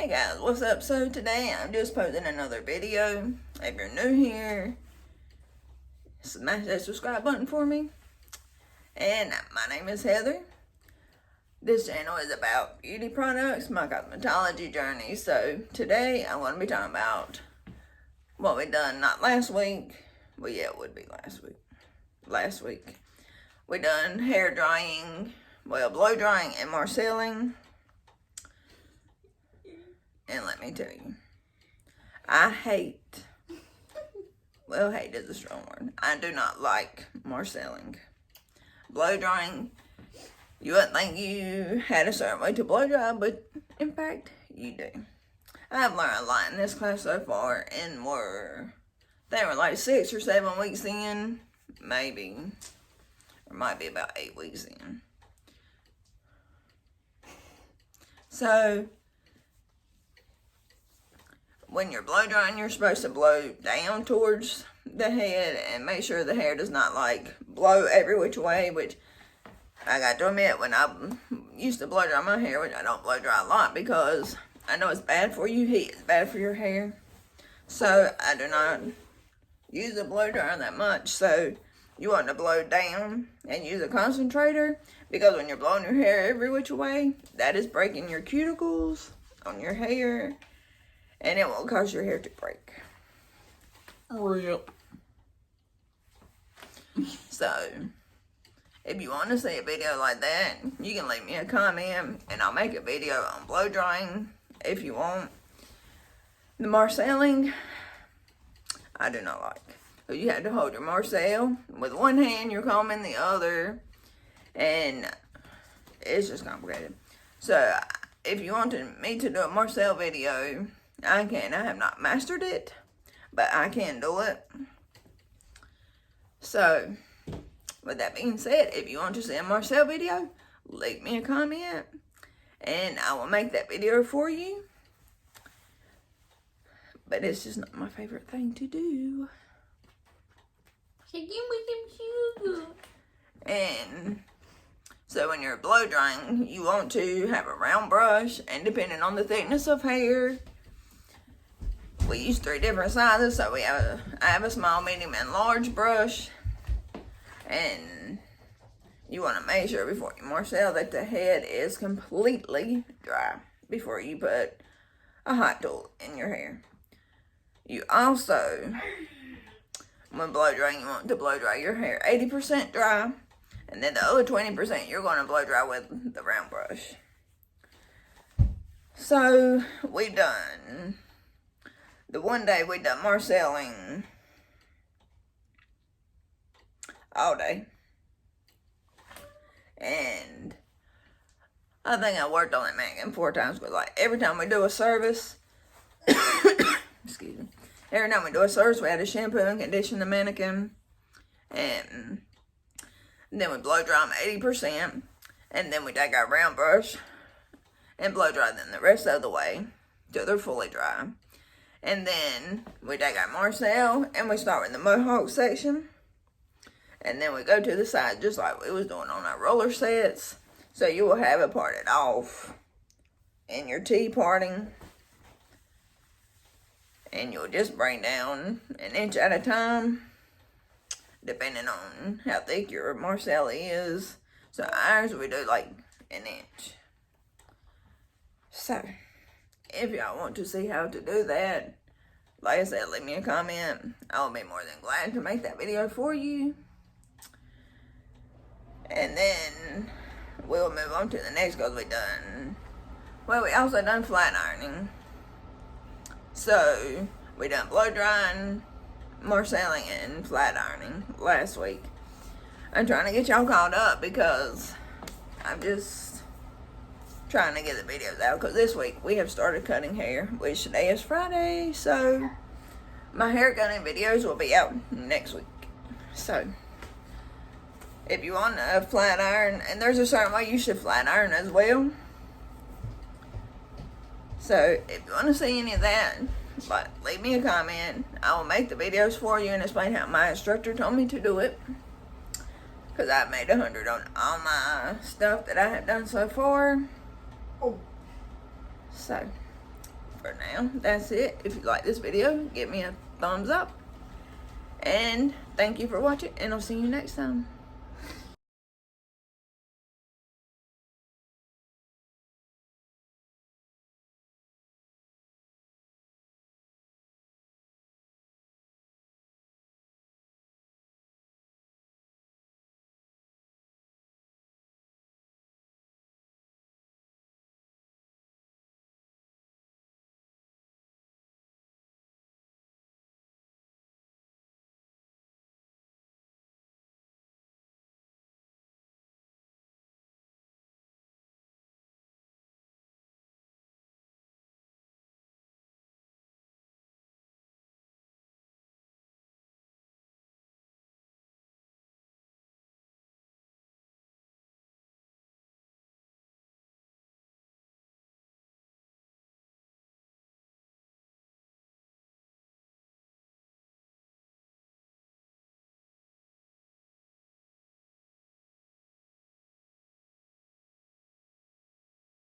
Hey guys, what's up? So today I'm just posting another video. If you're new here, smash that subscribe button for me. And my name is Heather. This channel is about beauty products, my cosmetology journey. So today I'm going to be talking about what we done not last week. Well, yeah, it would be last week. Last week we done hair drying, well, blow drying and marceling. And let me tell you, I hate, well, hate is a strong word. I do not like marceling. Blow drying, you wouldn't think you had a certain way to blow dry, but in fact, you do. I've learned a lot in this class so far, and they were like 6 or 7 weeks in, maybe, or might be about 8 weeks in. So, when you're blow drying, you're supposed to blow down towards the head and make sure the hair does not like blow every which way, which I got to admit, when I used to blow dry my hair, which I don't blow dry a lot because I know it's bad for you, heat is bad for your hair. So I do not use a blow dryer that much. So you want to blow down and use a concentrator, because when you're blowing your hair every which way, that is breaking your cuticles on your hair. And it will cause your hair to break. Real. So, if you want to see a video like that, you can leave me a comment and I'll make a video on blow drying if you want. The marceling, I do not like. So you have to hold your marcel with one hand, you're combing the other, and it's just complicated. So, if you wanted me to do a marcel video, I can. I have not mastered it, but I can do it. So, with that being said, if you want to see a marcel video, leave me a comment, and I will make that video for you. But it's just not my favorite thing to do. So give me some sugar. And so when you're blow drying, you want to have a round brush, and depending on the thickness of hair, we use 3 different sizes. So I have a small, medium, and large brush. And you want to make sure before you marcel that the head is completely dry before you put a hot tool in your hair. You also, when blow drying, you want to blow dry your hair 80% dry. And then the other 20% you're going to blow dry with the round brush. So we've done... The one day we done marceling all day. And I think I worked on it mannequin 4 times, but like every time we do a service, excuse me, every time we do a service, we had to shampoo and condition the mannequin. And then we blow dry them 80%. And then we take our round brush and blow dry them the rest of the way till they're fully dry. And then we take our marcel and we start with the mohawk section. And then we go to the side just like we was doing on our roller sets. So you will have it parted off in your T-parting. And you'll just bring down 1 inch at a time, depending on how thick your marcel is. So ours we do like 1 inch. So, if y'all want to see how to do that, like I said, leave me a comment. I'll be more than glad to make that video for you. And then we'll move on to the next, because we also done flat ironing. So, we done blow drying, marceling, and flat ironing last week. I'm trying to get y'all caught up because I'm just trying to get the videos out, because this week we have started cutting hair, which today is Friday, so my hair cutting videos will be out next week. So if you want a flat iron, and there's a certain way you should flat iron as well, so if you want to see any of that, but leave me a comment. I will make the videos for you and explain how my instructor told me to do it, because I've made 100 on all my stuff that I have done so far. So, for now, that's it. If you like this video, give me a thumbs up. And thank you for watching, and I'll see you next time.